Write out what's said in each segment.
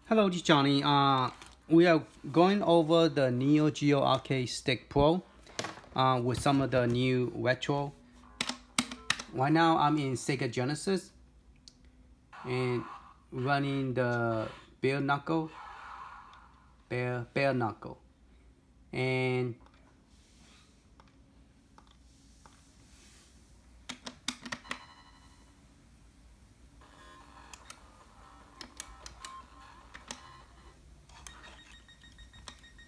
Hello, this is Johnny. We are going over the Neo Geo Arcade Stick Pro with some of the new retro. Right now, I'm in Sega Genesis and running the bare knuckle, bare knuckle, and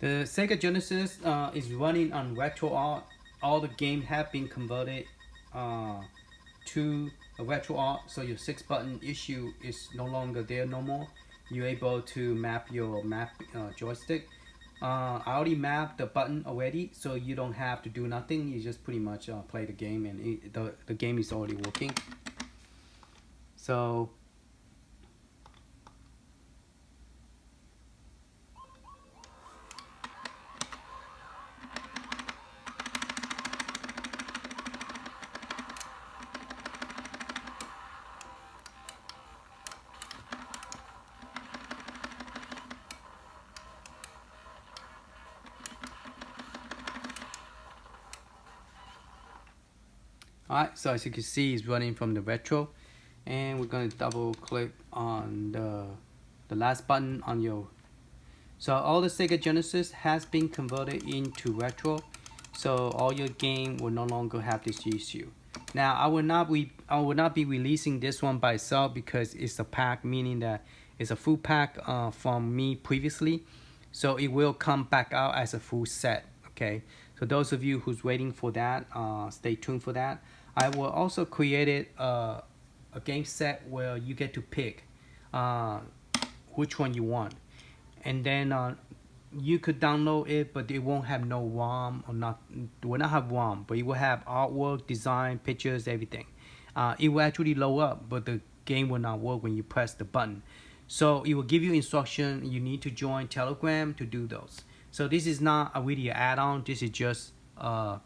the Sega Genesis is running on retro art. All the games have been converted to a retro art, so your 6-button issue is no longer there no more. You're able to map your joystick. I already mapped the button already, so you don't have to do nothing. You just pretty much play the game, and the game is already working. So alright, so as you can see, it's running from the retro, and we're going to double click on the last button on your. So all the Sega Genesis has been converted into retro, so all your game will no longer have this issue. Now I will not be releasing this one by itself because it's a pack, meaning that it's a full pack from me previously, so it will come back out as a full set. Okay, so those of you who's waiting for that, stay tuned for that. I will also create a game set where you get to pick which one you want, and then you could download it, but it won't have no ROM or not. It will not have ROM, but it will have artwork, design, pictures, everything. It will actually load up, but the game will not work when you press the button. So it will give you instruction. You need to join Telegram to do those. So this is not a really add-on. This is just a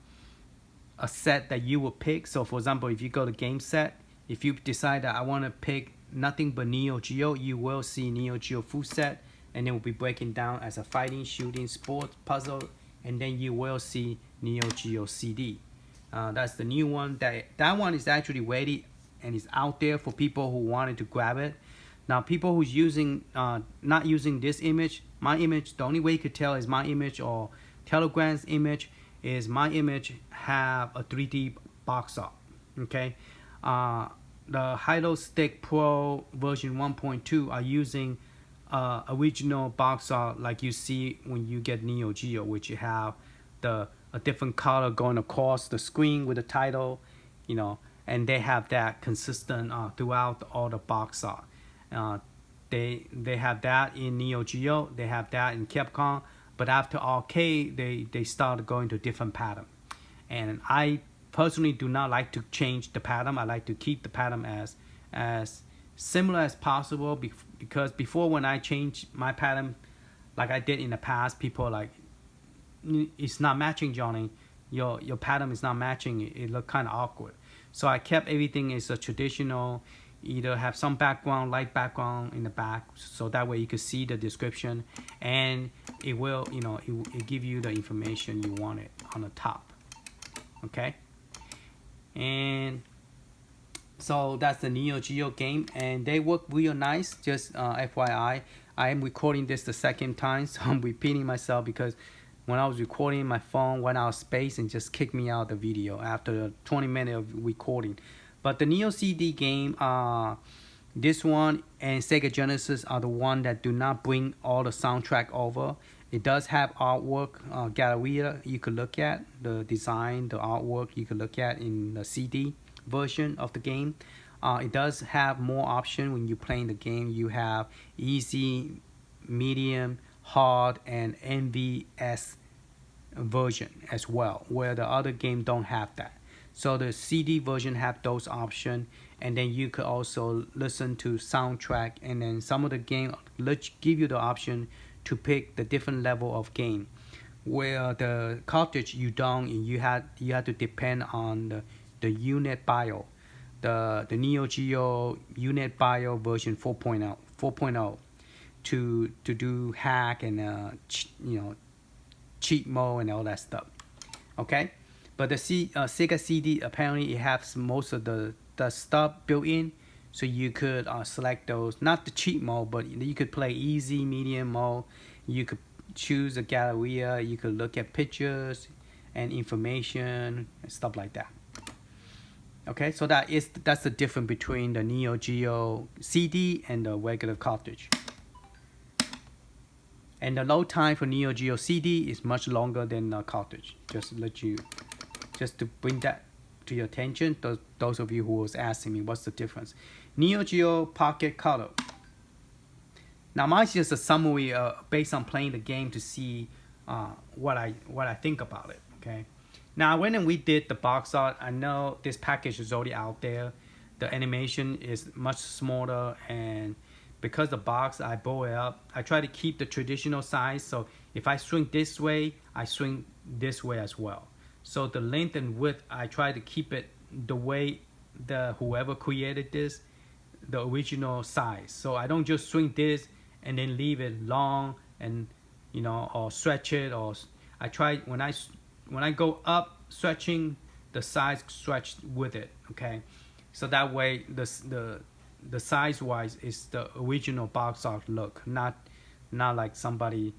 set that you will pick. So for example, if you go to game set, if you decide that I want to pick nothing but Neo Geo, you will see Neo Geo full set, and it will be breaking down as a fighting, shooting, sports, puzzle, and then you will see Neo Geo CD. That's the new one. That one is actually ready and is out there for people who wanted to grab it. Now people who's using not using this image, my image, the only way you could tell is my image or Telegram's image is my image have a 3D box art. Okay, the Hilo Stick Pro version 1.2 are using original box art like you see when you get Neo Geo, which you have a different color going across the screen with the title, and they have that consistent throughout all the box art. They have that in Neo Geo, they have that in Capcom, but after arcade they started going to different pattern, and I personally do not like to change the pattern. I like to keep the pattern as similar as possible, because before, when I change my pattern like I did in the past, people are like, it's not matching, Johnny, your pattern is not matching, it looked kind of awkward. So I kept everything as a traditional, either have some background, light background in the back, so that way you can see the description, and it will, it give you the information you want it on the top. Okay, and so that's the Neo Geo game, and they work real nice. Just FYI, I am recording this the second time, so I'm repeating myself because when I was recording, my phone went out of space and just kicked me out of the video after 20 minutes of recording. But the Geo CD game, this one and Sega Genesis are the one that do not bring all the soundtrack over. It does have artwork gallery you could look at, the design, the artwork you could look at in the CD version of the game. It does have more option when you're playing the game. You have easy, medium, hard, and NVS version as well, where the other game don't have that. So the CD version have those options, and then you could also listen to soundtrack, and then some of the game give you the option to pick the different level of game, where the cartridge you don't, and you had to depend on the unit bio, the Neo Geo unit bio version 4.0. to do hack and cheat mode and all that stuff. Okay, but the Sega CD apparently it has most of the stuff built in, so you could select those, not the cheat mode, but you could play easy, medium mode. You could choose a galleria. You could look at pictures and information and stuff like that. Okay, so that's the difference between the Neo Geo CD and the regular cartridge. And the load time for Neo Geo CD is much longer than the cartridge. Just to bring that to your attention, those of you who was asking me what's the difference. Neo Geo Pocket Color. Now mine's just a summary based on playing the game to see what I think about it. Okay. Now when we did the box art, I know this package is already out there. The animation is much smaller, and because the box I blow it up, I try to keep the traditional size. So if I swing this way, I swing this way as well. So the length and width, I try to keep it the way whoever created this, the original size. So I don't just swing this and then leave it long and or stretch it, or I try when I go up stretching, the size stretched with it. Okay, so that way the size wise is the original box art look, not like somebody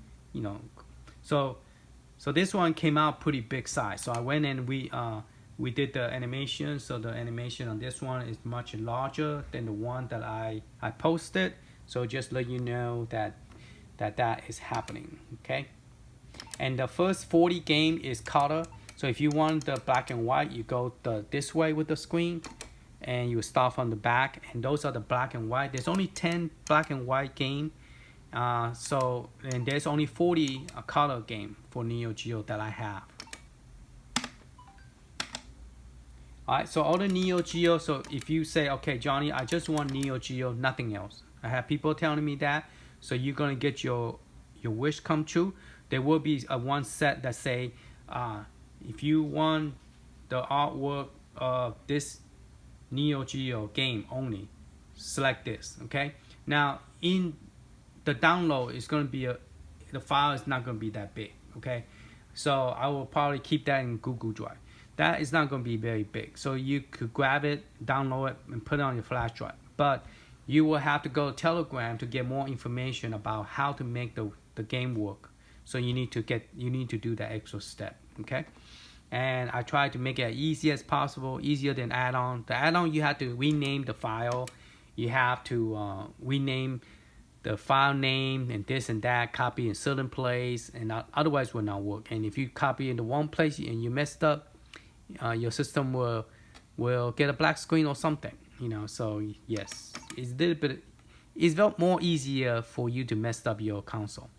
so this one came out pretty big size. So I went and we did the animation. So the animation on this one is much larger than the one that I posted. So just let you know that is happening. Okay, and the first 40 game is color. So if you want the black and white, you go this way with the screen, and you start from the back, and those are the black and white. There's only 10 black and white game, and there's only 40 color game for Neo Geo that I have. Alright, so all the Neo Geo, so if you say, okay Johnny, I just want Neo Geo, nothing else. I have people telling me that, so you're gonna get your wish come true. There will be one set that say, if you want the artwork of this Neo Geo game only, select this. Okay, now in the download is going to be the file is not going to be that big. Okay, so I will probably keep that in Google Drive. That is not going to be very big, so you could grab it, download it, and put it on your flash drive. But you will have to go to Telegram to get more information about how to make the game work. So you need to do that extra step. Okay, and I try to make it as easy as possible, easier than add-on. The add-on, you have to rename the file, you have to rename the file name and this and that, copy in certain place, and otherwise will not work. And if you copy in the one place and you messed up, your system will get a black screen or something. So yes, it's a little bit, it's more easier for you to mess up your console.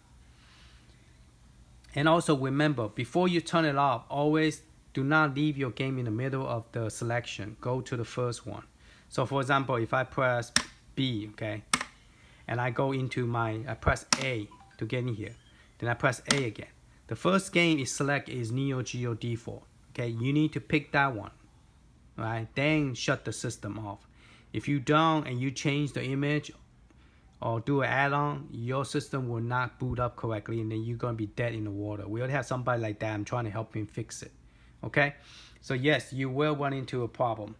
And also remember, before you turn it off, always do not leave your game in the middle of the selection. Go to the first one. So for example, if I press B, okay, and I go into I press A to get in here, then I press A again. The first game is Neo Geo default. Okay, you need to pick that one, right? Then shut the system off. If you don't and you change the image or do an add-on, your system will not boot up correctly, and then you're going to be dead in the water. We already have somebody like that. I'm trying to help him fix it. Okay, so yes, you will run into a problem.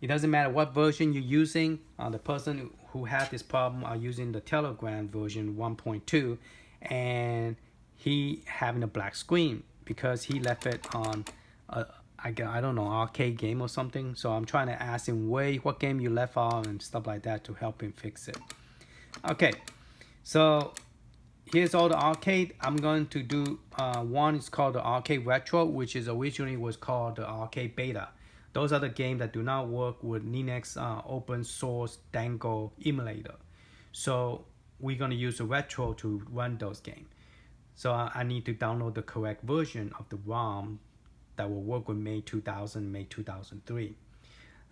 It doesn't matter what version you're using. The person who had this problem are using the Telegram version 1.2, and he having a black screen because he left it on I don't know, arcade game or something. So I'm trying to ask him what game you left on and stuff like that to help him fix it. Okay, so here's all the arcade. I'm going to do one is called the Arcade Retro, which is originally was called the Arcade Beta. Those are the games that do not work with Linux open source Dango emulator. So we're going to use the Retro to run those games. So I need to download the correct version of the ROM that will work with May 2000, May 2003.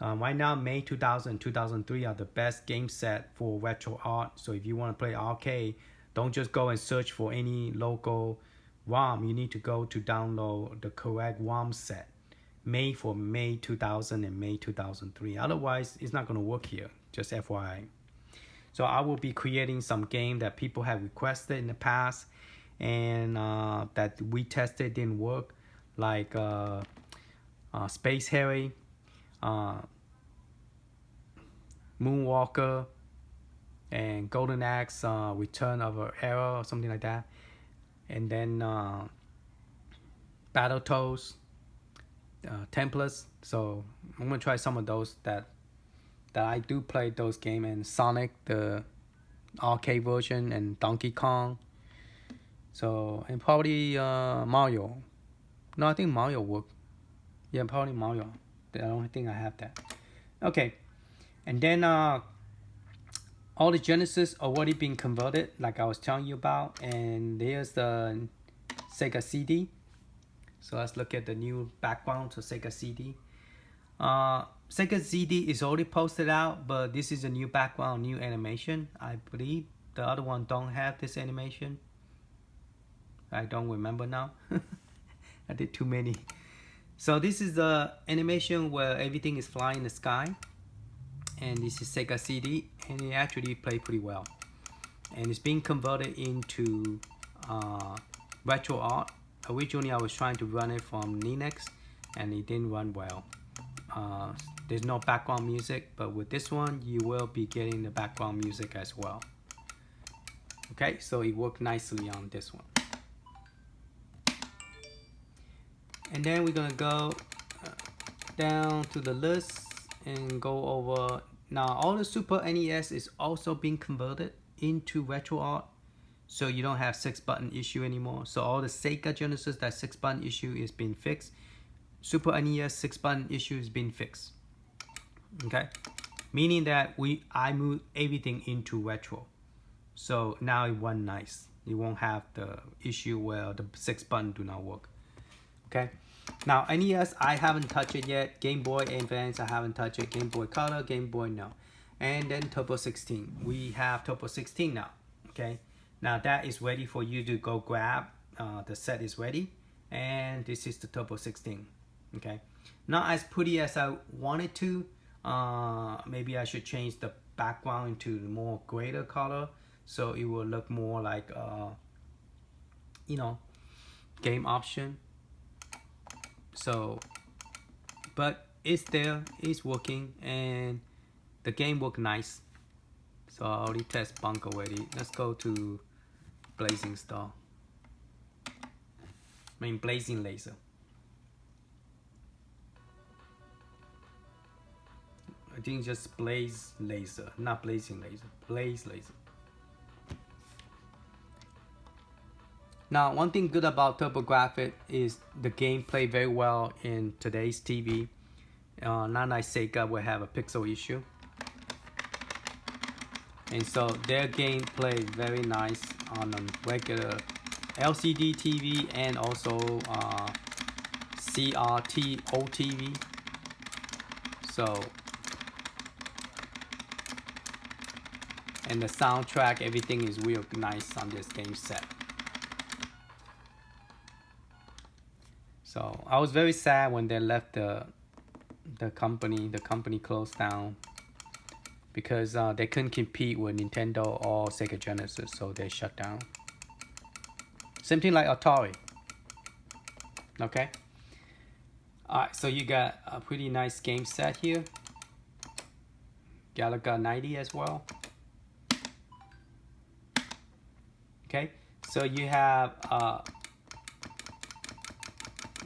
Right now, May 2000 and 2003 are the best game set for retro art. So if you want to play arcade, don't just go and search for any local ROM. You need to go to download the correct ROM set made for May 2000 and May 2003. Otherwise, it's not going to work here, just FYI. So I will be creating some game that people have requested in the past, and that we tested didn't work, like Space Harry, Moonwalker, and Golden Axe, Return of an Era or something like that, and then Battletoads, Templates. So I'm gonna try some of those that I do play those games, and Sonic the arcade version, and Donkey Kong. So, and probably Mario. No, I think Mario worked. Yeah, probably Mario. I don't think I have that. Okay, and then all the Genesis already been converted, like I was telling you about, and there's the Sega CD. So let's look at the new background to Sega CD. Sega CD is already posted out, but this is a new background, new animation. I believe the other one don't have this animation. I don't remember now. I did too many. So this is the animation where everything is flying in the sky, and this is Sega CD, and it actually played pretty well. And it's being converted into retro art. Originally I was trying to run it from Linux, and it didn't run well. There's no background music, but with this one you will be getting the background music as well. Okay, so it worked nicely on this one. And then we're gonna go down to the list and go over. Now all the Super NES is also being converted into retro art, so you don't have 6-button issue anymore. So all the Sega Genesis, that 6-button issue is being fixed. Super NES 6-button issue is being fixed. Okay, meaning that I moved everything into retro, so now it runs nice. You won't have the issue where the 6-button do not work. Okay, now NES I haven't touched it yet. Game Boy Advance I haven't touched it. Game Boy Color, Game Boy no. And then Turbo 16. We have Turbo 16 now. Okay, now that is ready for you to go grab. The set is ready, and this is the Turbo 16. Okay, not as pretty as I wanted to. Maybe I should change the background into more greater color, so it will look more like you know, game option. So, but it's there, it's working, and the game work nice. So I already test bunk already. Let's go to Blazing Star. Blazing Laser. I think just Blaze Laser, not Blazing Laser. Blaze Laser. Now, one thing good about TurboGrafx is the game play very well in today's TV. Not like Sega will have a pixel issue. And so their game plays very nice on a regular LCD TV and also CRT OTV. So, and the soundtrack, everything is real nice on this game set. So I was very sad when they left the company. The company closed down because they couldn't compete with Nintendo or Sega Genesis, so they shut down. Same thing like Atari. Okay. Alright, so you got a pretty nice game set here. Galaga 90 as well. Okay, so you have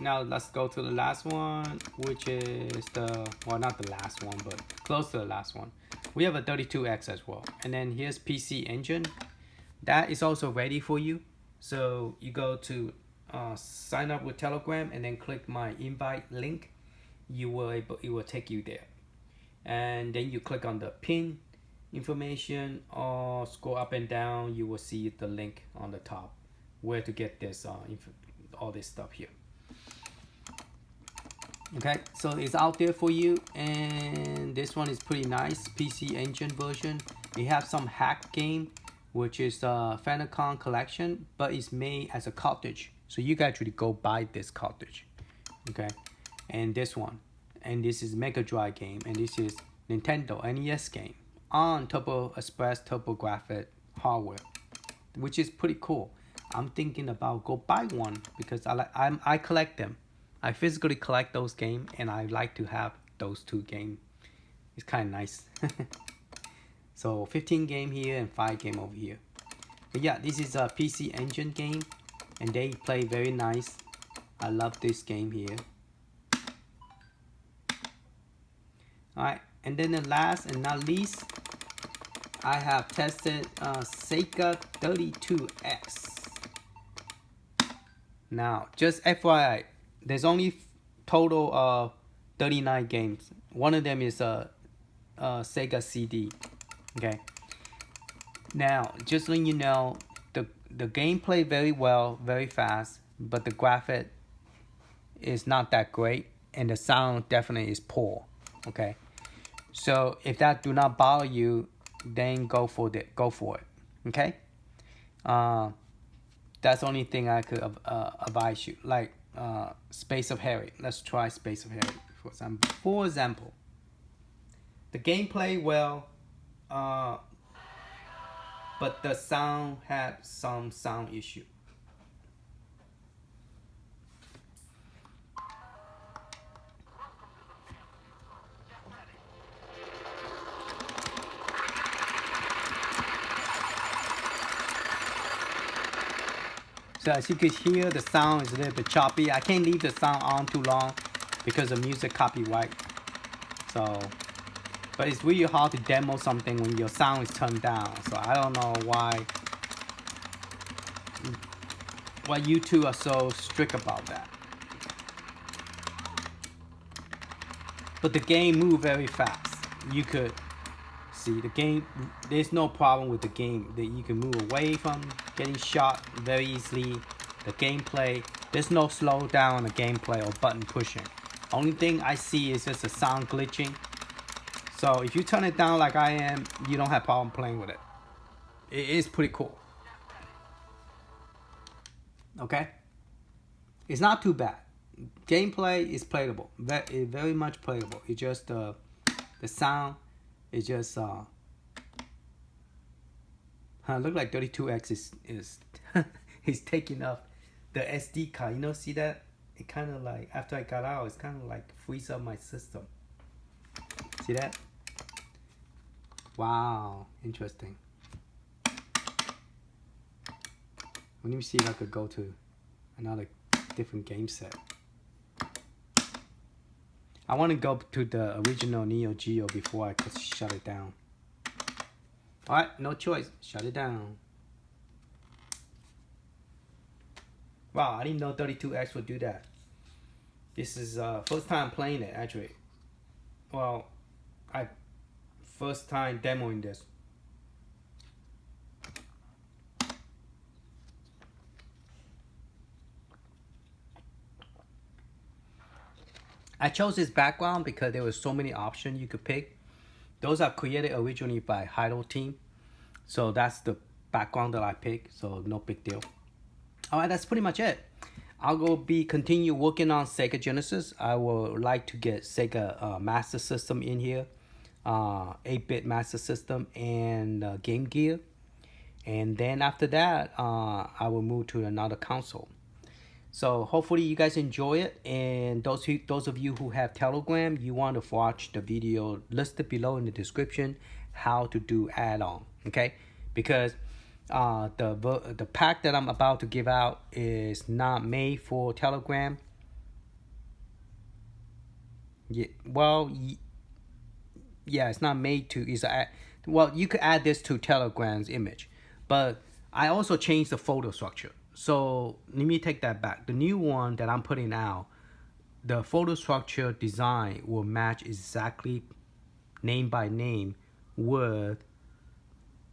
now let's go to the last one, which is the, well, not the last one, but close to the last one. We have a 32X as well. And then here's PC Engine. That is also ready for you. So you go to sign up with Telegram and then click my invite link. It will take you there. And then you click on the pin information or scroll up and down. You will see the link on the top where to get this all this stuff here. Okay, so it's out there for you, and this one is pretty nice. PC Engine version. We have some hack game, which is Famicom collection, but it's made as a cartridge, so you can actually go buy this cartridge. Okay, and this one, and this is Mega Drive game, and this is Nintendo NES game on Turbo Express TurboGrafx hardware, which is pretty cool. I'm thinking about go buy one because I collect them. I physically collect those games, and I like to have those 2 games. It's kind of nice. So 15 game here and 5 game over here. But yeah, this is a PC Engine game, and they play very nice. I love this game here. Alright, and then the last and not least, I have tested Sega32x. Now, just FYI, there's only total of 39 games. One of them is a Sega CD. Okay. Now, just letting you know, the gameplay very well, very fast, but the graphic is not that great, and the sound definitely is poor. Okay. So if that do not bother you, then go for it. Okay. That's the only thing I could advise you. Like Space of Harry. Let's try Space of Harry for example. For example, the gameplay well, but the sound had some sound issue. So as you can hear, the sound is a little bit choppy. I can't leave the sound on too long because of music copyright. So, but it's really hard to demo something when your sound is turned down. So I don't know why you two are so strict about that. But the game moved very fast. You could see the game. There's no problem with the game that you can move away from getting shot very easily. The gameplay, there's no slowdown on the gameplay or button pushing. Only thing I see is just the sound glitching. So if you turn it down like I am, you don't have problem playing with it. It is pretty cool. Okay, it's not too bad. Gameplay is playable, very much playable. It's just the sound is just look like 32x is he's taking off the SD card. You know, see that? It kind of like after I got out, it's kind of like frees up my system. See that? Wow, interesting. Let me see if I could go to another different game set. I want to go to the original Neo Geo before I could shut it down. Alright, no choice. Shut it down. Wow, I didn't know 32x would do that. This is first time playing it actually. Well, first time demoing this. I chose this background because there were so many options you could pick. Those are created originally by Hydro Team. So that's the background that I picked, so no big deal. Alright, that's pretty much it. I'll continue working on Sega Genesis. I would like to get Sega Master System in here, 8-bit Master System, and Game Gear. And then after that, I will move to another console. So hopefully you guys enjoy it, and those of you who have Telegram, you want to watch the video listed below in the description how to do add-on, okay? Because the pack that I'm about to give out is not made for Telegram. Yeah, well, yeah, it's not made to. Well, you could add this to Telegram's image, but I also changed the photo structure. So let me take that back. The new one that I'm putting out, the photo structure design will match exactly name by name with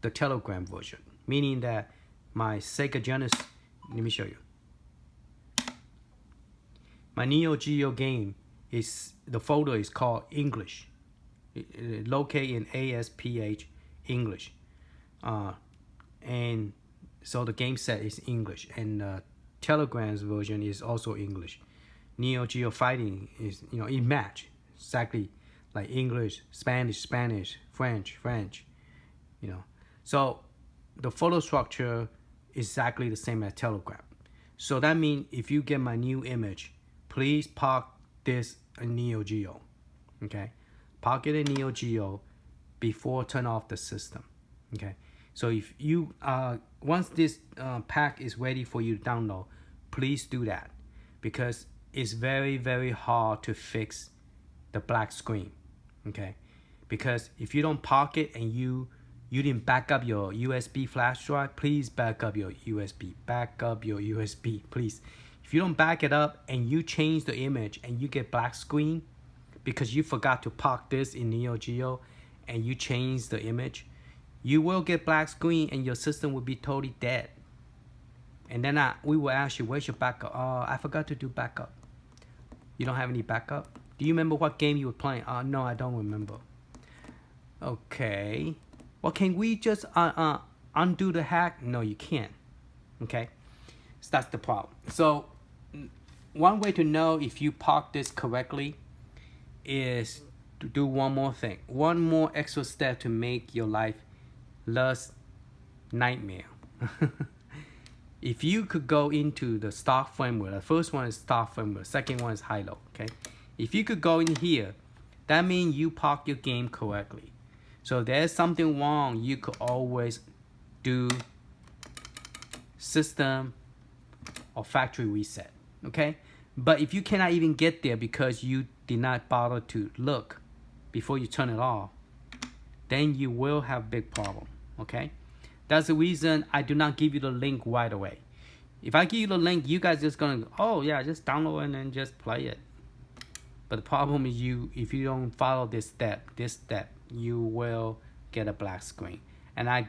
the Telegram version. Meaning that my Sega Genesis, let me show you. My Neo Geo game the photo is called English. Located in ASPH English. And so the game set is English, and Telegram's version is also English. Neo Geo Fighting is, it match exactly like English, Spanish, French, you know. So the photo structure is exactly the same as telegraph. So that means if you get my new image, please park this in Neo Geo, okay? Park it in Neo Geo before turn off the system, okay? So if you once this pack is ready for you to download, please do that, because it's very hard to fix the black screen, okay? Because if you don't park it and you didn't back up your USB flash drive, please back up your USB. Back up your USB, please. If you don't back it up and you change the image and you get black screen because you forgot to park this in Neo Geo and you change the image, you will get black screen and your system will be totally dead. And then we will ask you, where's your backup? Oh, I forgot to do backup. You don't have any backup? Do you remember what game you were playing? No, I don't remember. Okay. Well, can we just undo the hack? No, you can't. Okay. So that's the problem. So one way to know if you park this correctly is to do one more thing. One more extra step to make your life less nightmare. If you could go into the stock firmware, the first one is stock firmware, second one is high-low, okay? If you could go in here, that means you park your game correctly. So if there's something wrong, you could always do system or factory reset, okay? But if you cannot even get there because you did not bother to look before you turn it off, then you will have a big problem, okay? That's the reason I do not give you the link right away. If I give you the link, you guys just gonna, oh yeah, just download and then just play it. But the problem is if you don't follow this step, you will get a black screen. And I'm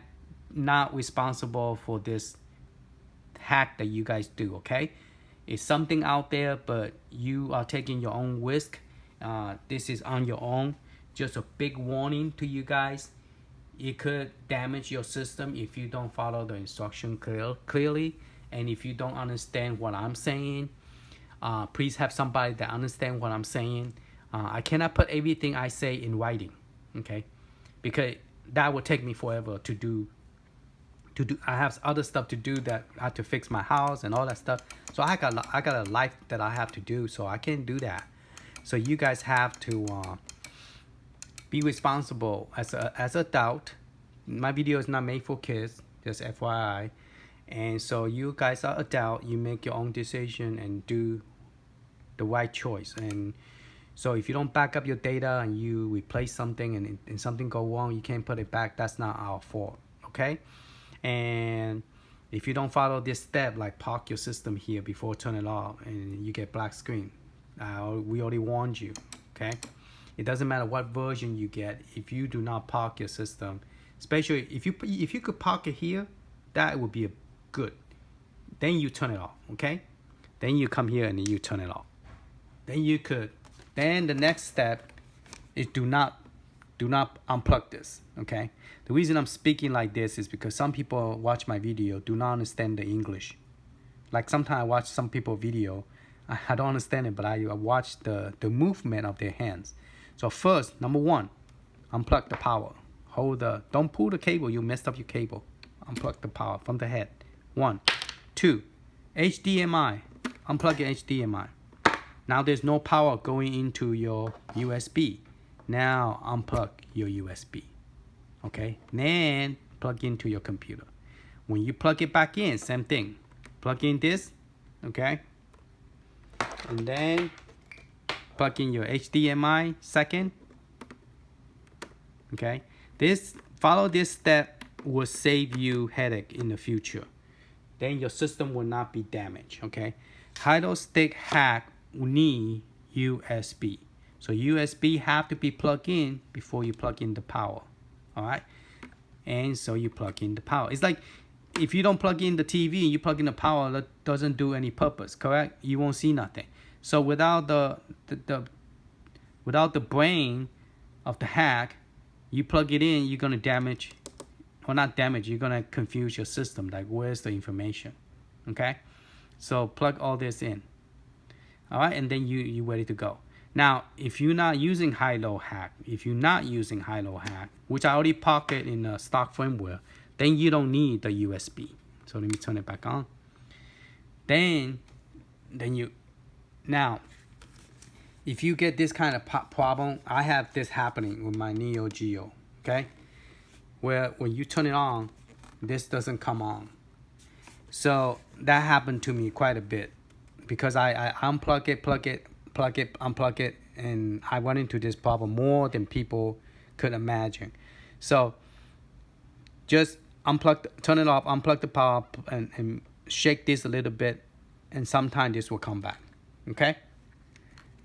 not responsible for this hack that you guys do, okay? It's something out there, but you are taking your own risk. This is on your own. Just a big warning to you guys. It could damage your system if you don't follow the instruction clearly. And if you don't understand what I'm saying, please have somebody that understands what I'm saying. I cannot put everything I say in writing, okay? Because that would take me forever to do. I have other stuff to do, that I have to fix my house and all that stuff. So I got a life that I have to do, so I can't do that. So you guys have to be responsible as an adult. My video is not made for kids, just FYI. And so you guys are adult, you make your own decision and do the right choice. And so if you don't back up your data and you replace something and something go wrong, you can't put it back, that's not our fault, okay? And if you don't follow this step, like park your system here before turn it off and you get black screen, we already warned you, okay? It doesn't matter what version you get. If you do not park your system, especially if you could park it here, that would be good. Then you turn it off, okay? Then you come here and you turn it off. Then the next step is do not unplug this, okay? The reason I'm speaking like this is because some people watch my video do not understand the English. Like sometimes I watch some people video, I don't understand it, but I watch the movement of their hands. So first, number one, unplug the power. Don't pull the cable, you messed up your cable. Unplug the power from the head. 1, 2, HDMI. Unplug your HDMI. Now there's no power going into your USB. Now unplug your USB. Okay, then plug into your computer. When you plug it back in, same thing. Plug in this, okay? And then plug in your HDMI second. Okay, follow this step will save you headache in the future. Then your system will not be damaged, okay? High-low stick hack need USB. So USB have to be plugged in before you plug in the power, all right? And so you plug in the power. It's like if you don't plug in the TV and you plug in the power, that doesn't do any purpose, correct? You won't see nothing. So without the brain of the hack, you plug it in, you're gonna damage, or not damage, you're gonna confuse your system, like where's the information, okay? So plug all this in, all right? And then you ready to go. Now, if you're not using high-low hack, which I already pocket in the stock firmware, then you don't need the USB. So let me turn it back on. Then now, if you get this kind of problem, I have this happening with my Neo Geo, okay? Where when you turn it on, this doesn't come on. So that happened to me quite a bit because I unplug it, plug it, unplug it, and I run into this problem more than people could imagine. So just turn it off, unplug the power, and shake this a little bit, and sometime this will come back, okay?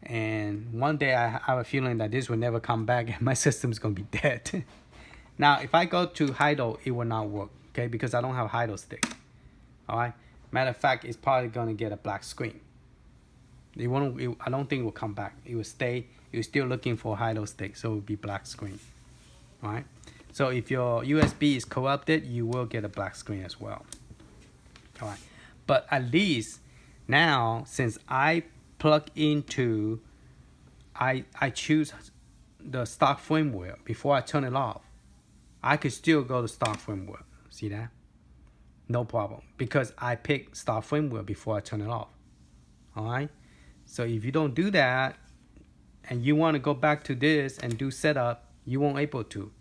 And one day I have a feeling that this will never come back and my system's gonna be dead. Now, if I go to high-low, it will not work, okay? Because I don't have high-low stick, all right? Matter of fact, it's probably gonna get a black screen. I don't think it will come back. It will stay. You're still looking for a high-low stick, so it will be black screen, all right? So if your USB is corrupted, you will get a black screen as well, all right? But at least now, since I plug into, I choose the stock firmware before I turn it off, I could still go to stock firmware. See that? No problem, because I pick stock firmware before I turn it off. All right. So if you don't do that, and you want to go back to this and do setup, you won't able to.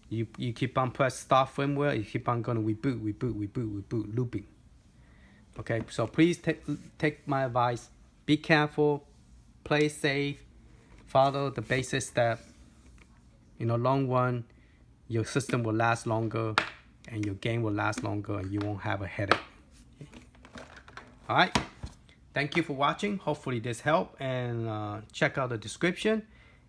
You keep on press stock firmware. You keep on going to reboot, looping. Okay. So please take my advice. Be careful. Play safe. Follow the basic step. In the long run, your system will last longer and your game will last longer and you won't have a headache. All right. Thank you for watching. Hopefully this helped, and check out the description.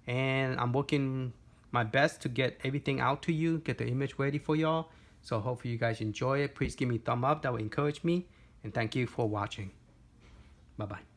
And I'm working my best to get everything out to you, get the image ready for y'all. So hopefully you guys enjoy it. Please give me a thumb up. That will encourage me. And thank you for watching. Bye-bye.